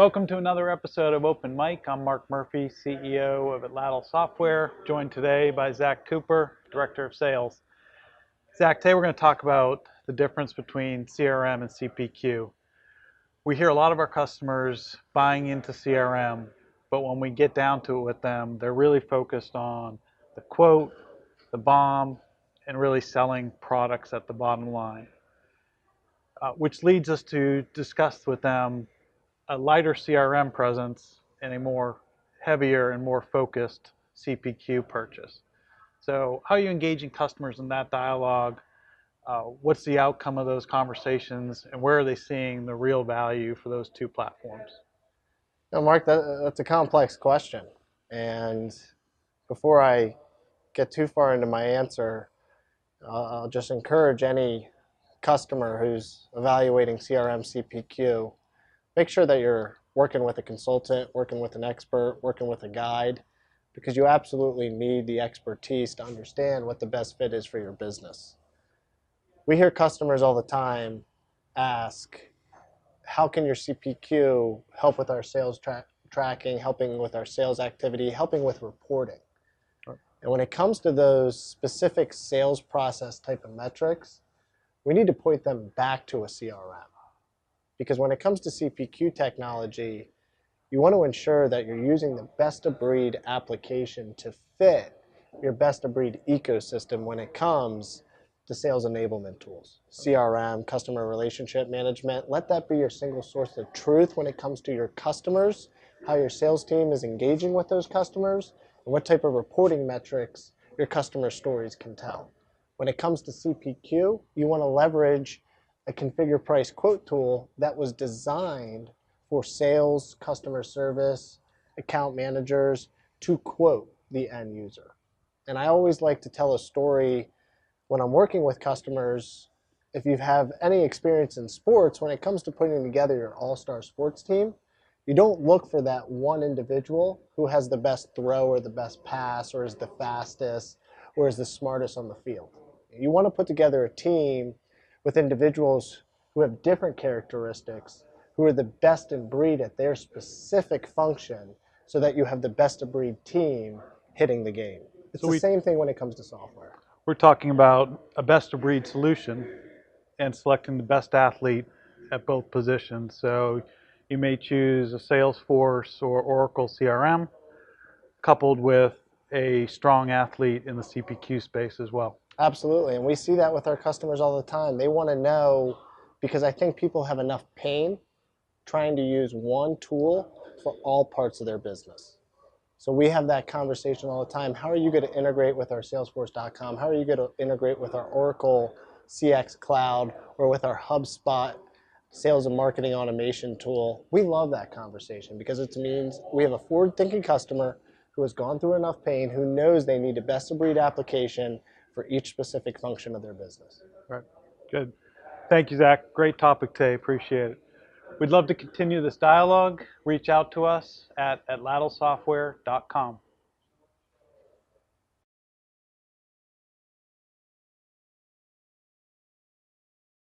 Welcome to another episode of Open Mic. I'm Mark Murphy, CEO of Atlatl Software, joined today by Zac Cooper, Director of Sales. Zac, today we're going to talk about the difference between CRM and CPQ. We hear a lot of our customers buying into CRM, but when we get down to it with them, they're really focused on the quote, the BOM, and really selling products at the bottom line, which leads us to discuss with them a lighter CRM presence and a more heavier and more focused CPQ purchase. So how are you engaging customers in that dialogue? What's the outcome of those conversations, and where are they seeing the real value for those two platforms? No, Mark, that's a complex question. And before I get too far into my answer, I'll just encourage any customer who's evaluating CRM CPQ, make sure that you're working with a consultant, working with an expert, working with a guide, because you absolutely need the expertise to understand what the best fit is for your business. We hear customers all the time ask, how can your CPQ help with our sales tracking, helping with our sales activity, helping with reporting? Sure. And when it comes to those specific sales process type of metrics, we need to point them back to a CRM. Because when it comes to CPQ technology, you want to ensure that you're using the best-of-breed application to fit your best-of-breed ecosystem when it comes to sales enablement tools. CRM, customer relationship management, let that be your single source of truth when it comes to your customers, how your sales team is engaging with those customers, and what type of reporting metrics your customer stories can tell. When it comes to CPQ, you want to leverage a configure price quote tool that was designed for sales, customer service, account managers to quote the end user. And I always like to tell a story when I'm working with customers. If you have any experience in sports, when it comes to putting together your all-star sports team, you don't look for that one individual who has the best throw or the best pass or is the fastest or is the smartest on the field. You want to put together a team with individuals who have different characteristics, who are the best in breed at their specific function, so that you have the best of breed team hitting the game. It's the same thing when it comes to software. We're talking about a best of breed solution and selecting the best athlete at both positions. So you may choose a Salesforce or Oracle CRM coupled with a strong athlete in the CPQ space as well. Absolutely, and we see that with our customers all the time. They want to know, because I think people have enough pain trying to use one tool for all parts of their business. So we have that conversation all the time. How are you going to integrate with our Salesforce.com? How are you going to integrate with our Oracle CX Cloud or with our HubSpot sales and marketing automation tool? We love that conversation because it means we have a forward-thinking customer who has gone through enough pain, who knows they need a best-of-breed application for each specific function of their business. Right. Good. Thank you, Zac. Great topic today. Appreciate it. We'd love to continue this dialogue. Reach out to us at atlatlsoftware.com.